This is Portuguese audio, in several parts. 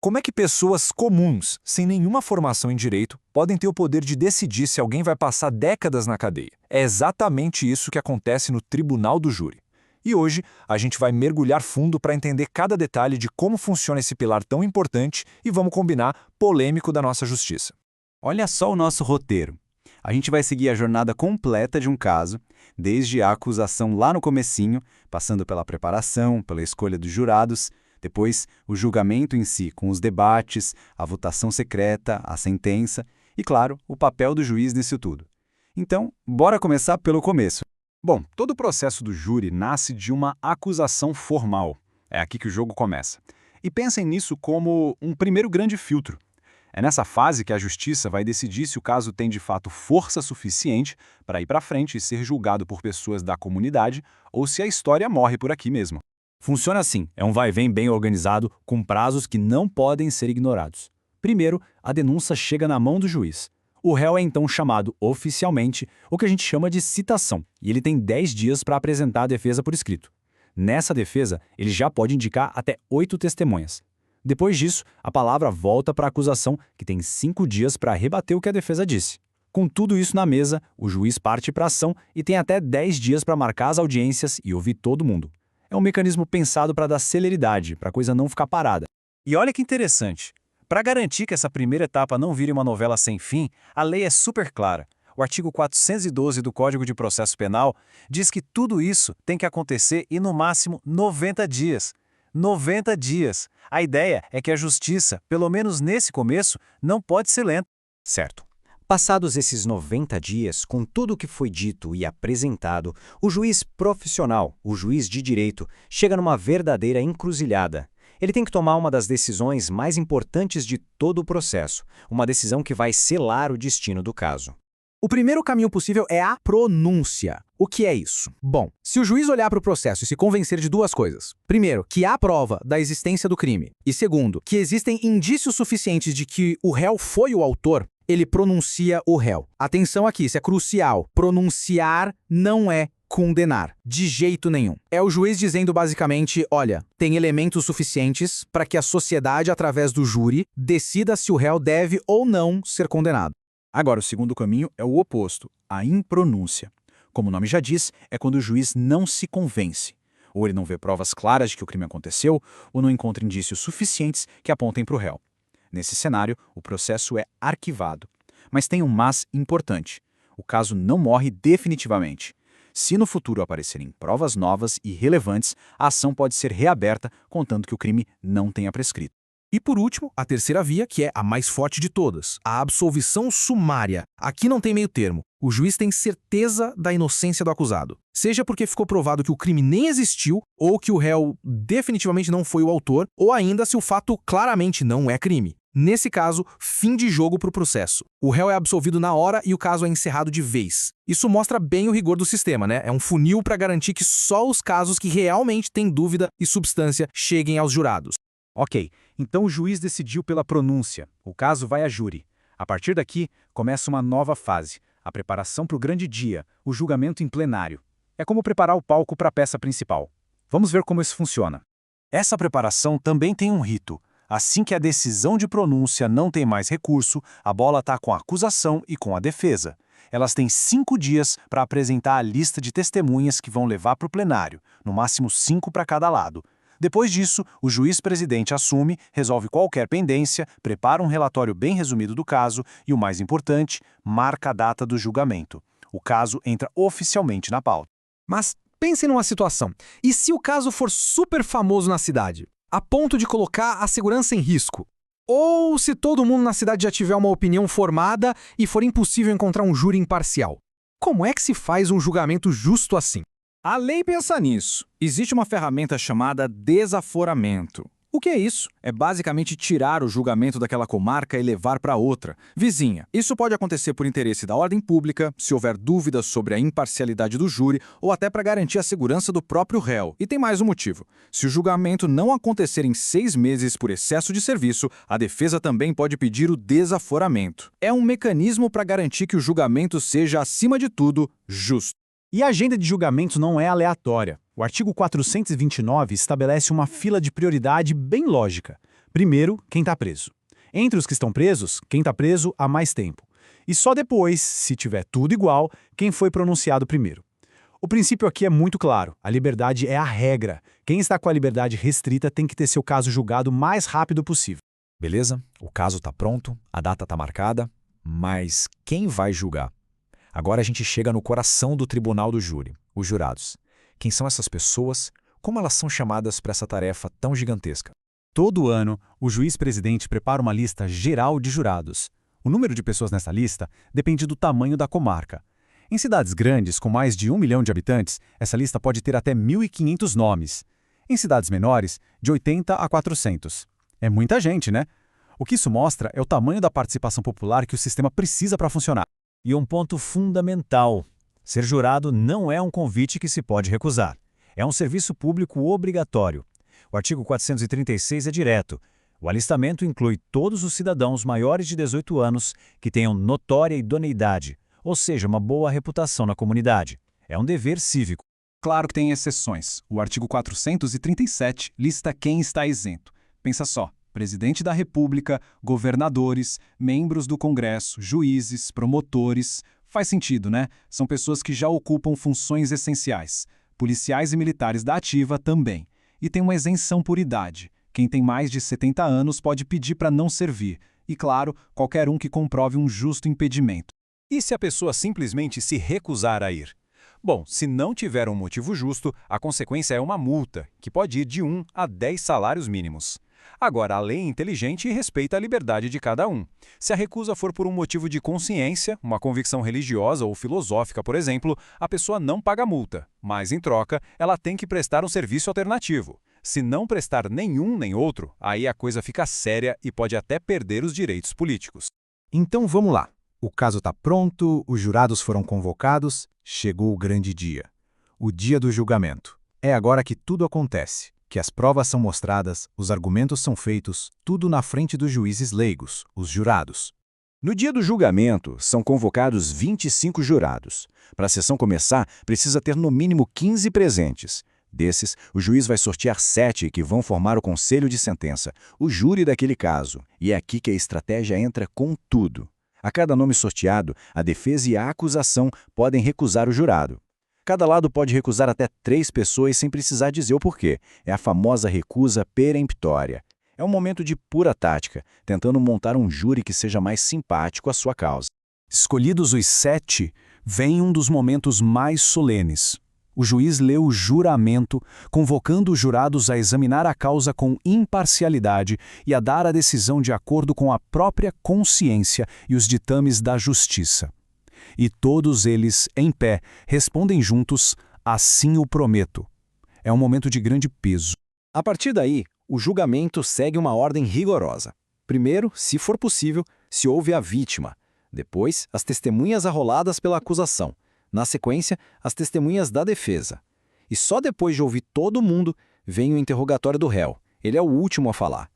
Como é que pessoas comuns, sem nenhuma formação em direito, podem ter o poder de decidir se alguém vai passar décadas na cadeia? É exatamente isso que acontece no tribunal do júri. E hoje, a gente vai mergulhar fundo para entender cada detalhe de como funciona esse pilar tão importante e, vamos combinar, polêmico da nossa justiça. Olha só o nosso roteiro. A gente vai seguir a jornada completa de um caso, desde a acusação lá no comecinho, passando pela preparação, pela escolha dos jurados, depois o julgamento em si, com os debates, a votação secreta, a sentença e, claro, o papel do juiz nisso tudo. Então, bora começar pelo começo. Bom, todo o processo do júri nasce de uma acusação formal. É aqui que o jogo começa. E pensem nisso como um primeiro grande filtro. É nessa fase que a justiça vai decidir se o caso tem de fato força suficiente para ir para frente e ser julgado por pessoas da comunidade ou se a história morre por aqui mesmo. Funciona assim, é um vai-vem bem organizado, com prazos que não podem ser ignorados. Primeiro, a denúncia chega na mão do juiz. O réu é então chamado oficialmente, o que a gente chama de citação, e ele tem 10 dias para apresentar a defesa por escrito. Nessa defesa, ele já pode indicar até 8 testemunhas. Depois disso, a palavra volta para a acusação, que tem 5 dias para rebater o que a defesa disse. Com tudo isso na mesa, o juiz parte para a ação e tem até 10 dias para marcar as audiências e ouvir todo mundo. É um mecanismo pensado para dar celeridade, para a coisa não ficar parada. E olha que interessante. Para garantir que essa primeira etapa não vire uma novela sem fim, a lei é super clara. O artigo 412 do Código de Processo Penal diz que tudo isso tem que acontecer em no máximo 90 dias. 90 dias. A ideia é que a justiça, pelo menos nesse começo, não pode ser lenta. Certo. Passados esses 90 dias, com tudo o que foi dito e apresentado, o juiz profissional, o juiz de direito, chega numa verdadeira encruzilhada. Ele tem que tomar uma das decisões mais importantes de todo o processo, uma decisão que vai selar o destino do caso. O primeiro caminho possível é a pronúncia. O que é isso? Bom, se o juiz olhar para o processo e se convencer de duas coisas. Primeiro, que há prova da existência do crime. E segundo, que existem indícios suficientes de que o réu foi o autor, ele pronuncia o réu. Atenção aqui, isso é crucial. Pronunciar não é condenar, de jeito nenhum. É o juiz dizendo basicamente, olha, tem elementos suficientes para que a sociedade, através do júri, decida se o réu deve ou não ser condenado. Agora, o segundo caminho é o oposto, a impronúncia. Como o nome já diz, é quando o juiz não se convence. Ou ele não vê provas claras de que o crime aconteceu, ou não encontra indícios suficientes que apontem para o réu. Nesse cenário, o processo é arquivado. Mas tem um mas importante. O caso não morre definitivamente. Se no futuro aparecerem provas novas e relevantes, a ação pode ser reaberta, contanto que o crime não tenha prescrito. E por último, a terceira via, que é a mais forte de todas, a absolvição sumária. Aqui não tem meio termo. O juiz tem certeza da inocência do acusado. Seja porque ficou provado que o crime nem existiu, ou que o réu definitivamente não foi o autor, ou ainda se o fato claramente não é crime. Nesse caso, fim de jogo para o processo. O réu é absolvido na hora e o caso é encerrado de vez. Isso mostra bem o rigor do sistema, né? É um funil para garantir que só os casos que realmente têm dúvida e substância cheguem aos jurados. Ok, então o juiz decidiu pela pronúncia. O caso vai a júri. A partir daqui, começa uma nova fase, a preparação para o grande dia, o julgamento em plenário. É como preparar o palco para a peça principal. Vamos ver como isso funciona. Essa preparação também tem um rito. Assim que a decisão de pronúncia não tem mais recurso, a bola está com a acusação e com a defesa. Elas têm 5 dias para apresentar a lista de testemunhas que vão levar para o plenário, no máximo 5 para cada lado. Depois disso, o juiz-presidente assume, resolve qualquer pendência, prepara um relatório bem resumido do caso e, o mais importante, marca a data do julgamento. O caso entra oficialmente na pauta. Mas pense numa situação. E se o caso for super famoso na cidade, a ponto de colocar a segurança em risco? Ou se todo mundo na cidade já tiver uma opinião formada e for impossível encontrar um júri imparcial? Como é que se faz um julgamento justo assim? A lei pensa nisso. Existe uma ferramenta chamada desaforamento. O que é isso? É basicamente tirar o julgamento daquela comarca e levar para outra, vizinha. Isso pode acontecer por interesse da ordem pública, se houver dúvidas sobre a imparcialidade do júri ou até para garantir a segurança do próprio réu. E tem mais um motivo. Se o julgamento não acontecer em 6 meses por excesso de serviço, a defesa também pode pedir o desaforamento. É um mecanismo para garantir que o julgamento seja, acima de tudo, justo. E a agenda de julgamento não é aleatória. O artigo 429 estabelece uma fila de prioridade bem lógica. Primeiro, quem está preso. Entre os que estão presos, quem está preso há mais tempo. E só depois, se tiver tudo igual, quem foi pronunciado primeiro. O princípio aqui é muito claro, a liberdade é a regra. Quem está com a liberdade restrita tem que ter seu caso julgado o mais rápido possível. Beleza, o caso está pronto, a data está marcada, mas quem vai julgar? Agora a gente chega no coração do tribunal do júri, os jurados. Quem são essas pessoas? Como elas são chamadas para essa tarefa tão gigantesca? Todo ano, o juiz-presidente prepara uma lista geral de jurados. O número de pessoas nessa lista depende do tamanho da comarca. Em cidades grandes, com mais de 1 milhão de habitantes, essa lista pode ter até 1.500 nomes. Em cidades menores, de 80 a 400. É muita gente, né? O que isso mostra é o tamanho da participação popular que o sistema precisa para funcionar. E um ponto fundamental: ser jurado não é um convite que se pode recusar. É um serviço público obrigatório. O artigo 436 é direto. O alistamento inclui todos os cidadãos maiores de 18 anos que tenham notória idoneidade, ou seja, uma boa reputação na comunidade. É um dever cívico. Claro que tem exceções. O artigo 437 lista quem está isento. Pensa só: presidente da República, governadores, membros do Congresso, juízes, promotores. Faz sentido, né? São pessoas que já ocupam funções essenciais. Policiais e militares da ativa também. E tem uma isenção por idade. Quem tem mais de 70 anos pode pedir para não servir. E, claro, qualquer um que comprove um justo impedimento. E se a pessoa simplesmente se recusar a ir? Bom, se não tiver um motivo justo, a consequência é uma multa, que pode ir de 1 a 10 salários mínimos. Agora, a lei é inteligente e respeita a liberdade de cada um. Se a recusa for por um motivo de consciência, uma convicção religiosa ou filosófica, por exemplo, a pessoa não paga multa, mas, em troca, ela tem que prestar um serviço alternativo. Se não prestar nenhum nem outro, aí a coisa fica séria e pode até perder os direitos políticos. Então vamos lá. O caso está pronto, os jurados foram convocados, chegou o grande dia. O dia do julgamento. É agora que tudo acontece, que as provas são mostradas, os argumentos são feitos, tudo na frente dos juízes leigos, os jurados. No dia do julgamento, são convocados 25 jurados. Para a sessão começar, precisa ter no mínimo 15 presentes. Desses, o juiz vai sortear 7 que vão formar o conselho de sentença, o júri daquele caso. E é aqui que a estratégia entra com tudo. A cada nome sorteado, a defesa e a acusação podem recusar o jurado. Cada lado pode recusar até 3 pessoas sem precisar dizer o porquê. É a famosa recusa peremptória. É um momento de pura tática, tentando montar um júri que seja mais simpático à sua causa. Escolhidos os 7, vem um dos momentos mais solenes. O juiz lê o juramento, convocando os jurados a examinar a causa com imparcialidade e a dar a decisão de acordo com a própria consciência e os ditames da justiça. E todos eles, em pé, respondem juntos: assim o prometo. É um momento de grande peso. A partir daí, o julgamento segue uma ordem rigorosa. Primeiro, se for possível, se ouve a vítima. Depois, as testemunhas arroladas pela acusação. Na sequência, as testemunhas da defesa. E só depois de ouvir todo mundo, vem o interrogatório do réu. Ele é o último a falar.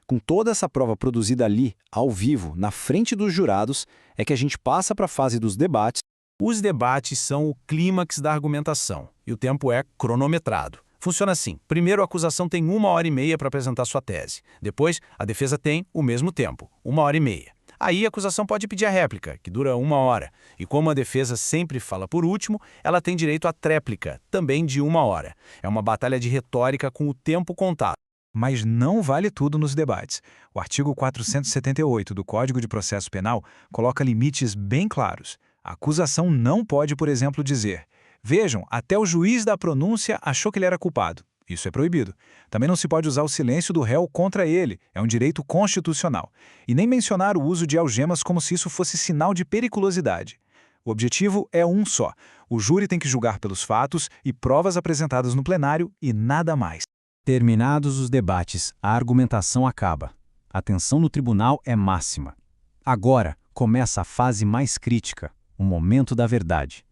Com toda essa prova produzida ali, ao vivo, na frente dos jurados, é que a gente passa para a fase dos debates. Os debates são o clímax da argumentação, e o tempo é cronometrado. Funciona assim: primeiro a acusação tem 1h30 para apresentar sua tese. Depois, a defesa tem o mesmo tempo, 1h30. Aí a acusação pode pedir a réplica, que dura 1 hora. E como a defesa sempre fala por último, ela tem direito à tréplica, também de 1 hora. É uma batalha de retórica com o tempo contado. Mas não vale tudo nos debates. O artigo 478 do Código de Processo Penal coloca limites bem claros. A acusação não pode, por exemplo, dizer: vejam, até o juiz da pronúncia achou que ele era culpado. Isso é proibido. Também não se pode usar o silêncio do réu contra ele, é um direito constitucional. E nem mencionar o uso de algemas como se isso fosse sinal de periculosidade. O objetivo é um só: o júri tem que julgar pelos fatos e provas apresentadas no plenário e nada mais. Terminados os debates, a argumentação acaba. A tensão no tribunal é máxima. Agora começa a fase mais crítica, o momento da verdade.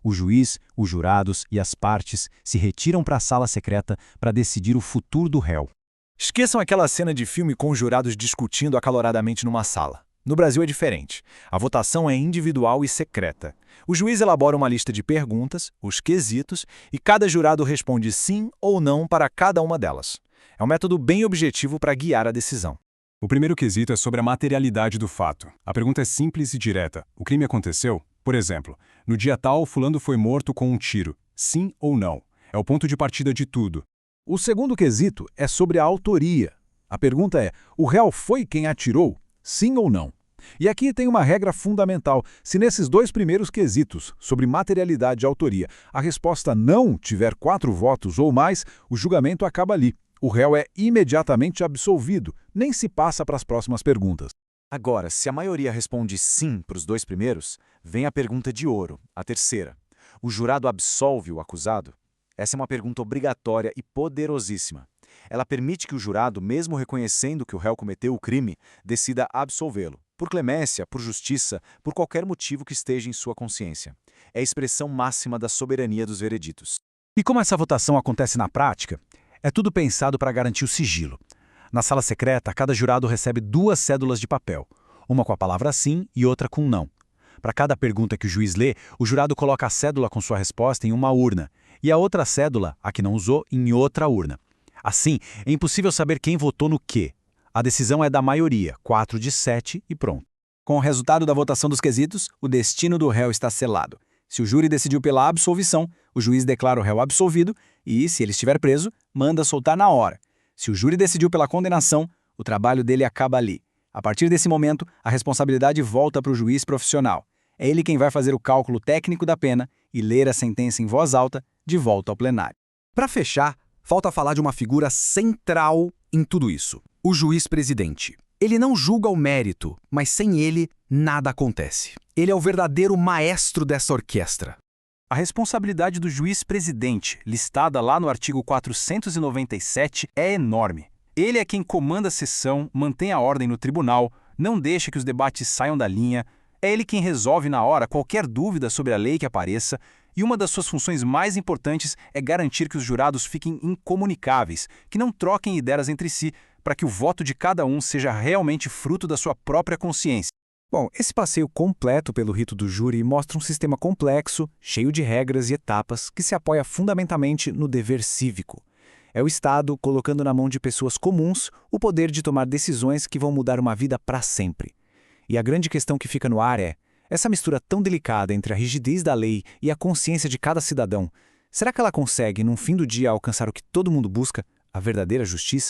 O juiz, os jurados e as partes se retiram para a sala secreta para decidir o futuro do réu. Esqueçam aquela cena de filme com os jurados discutindo acaloradamente numa sala. No Brasil é diferente. A votação é individual e secreta. O juiz elabora uma lista de perguntas, os quesitos, e cada jurado responde sim ou não para cada uma delas. É um método bem objetivo para guiar a decisão. O primeiro quesito é sobre a materialidade do fato. A pergunta é simples e direta. O crime aconteceu? Por exemplo, no dia tal, fulano foi morto com um tiro. Sim ou não? É o ponto de partida de tudo. O segundo quesito é sobre a autoria. A pergunta é: o réu foi quem atirou? Sim ou não? E aqui tem uma regra fundamental. Se nesses dois primeiros quesitos, sobre materialidade e autoria, a resposta não tiver 4 votos ou mais, o julgamento acaba ali. O réu é imediatamente absolvido, nem se passa para as próximas perguntas. Agora, se a maioria responde sim para os 2 primeiros, vem a pergunta de ouro, a terceira. O jurado absolve o acusado? Essa é uma pergunta obrigatória e poderosíssima. Ela permite que o jurado, mesmo reconhecendo que o réu cometeu o crime, decida absolvê-lo, por clemência, por justiça, por qualquer motivo que esteja em sua consciência. É a expressão máxima da soberania dos vereditos. E como essa votação acontece na prática? É tudo pensado para garantir o sigilo. Na sala secreta, cada jurado recebe 2 cédulas de papel, uma com a palavra sim e outra com não. Para cada pergunta que o juiz lê, o jurado coloca a cédula com sua resposta em uma urna e a outra cédula, a que não usou, em outra urna. Assim, é impossível saber quem votou no quê. A decisão é da maioria, 4 de 7 e pronto. Com o resultado da votação dos quesitos, o destino do réu está selado. Se o júri decidiu pela absolvição, o juiz declara o réu absolvido e, se ele estiver preso, manda soltar na hora. Se o júri decidiu pela condenação, o trabalho dele acaba ali. A partir desse momento, a responsabilidade volta para o juiz profissional. É ele quem vai fazer o cálculo técnico da pena e ler a sentença em voz alta de volta ao plenário. Para fechar, falta falar de uma figura central em tudo isso: o juiz-presidente. Ele não julga o mérito, mas sem ele, nada acontece. Ele é o verdadeiro maestro dessa orquestra. A responsabilidade do juiz-presidente, listada lá no artigo 497, é enorme. Ele é quem comanda a sessão, mantém a ordem no tribunal, não deixa que os debates saiam da linha, é ele quem resolve na hora qualquer dúvida sobre a lei que apareça, e uma das suas funções mais importantes é garantir que os jurados fiquem incomunicáveis, que não troquem ideias entre si, para que o voto de cada um seja realmente fruto da sua própria consciência. Bom, esse passeio completo pelo rito do júri mostra um sistema complexo, cheio de regras e etapas, que se apoia fundamentalmente no dever cívico. É o Estado colocando na mão de pessoas comuns o poder de tomar decisões que vão mudar uma vida para sempre. E a grande questão que fica no ar é: essa mistura tão delicada entre a rigidez da lei e a consciência de cada cidadão, será que ela consegue, num fim do dia, alcançar o que todo mundo busca, a verdadeira justiça?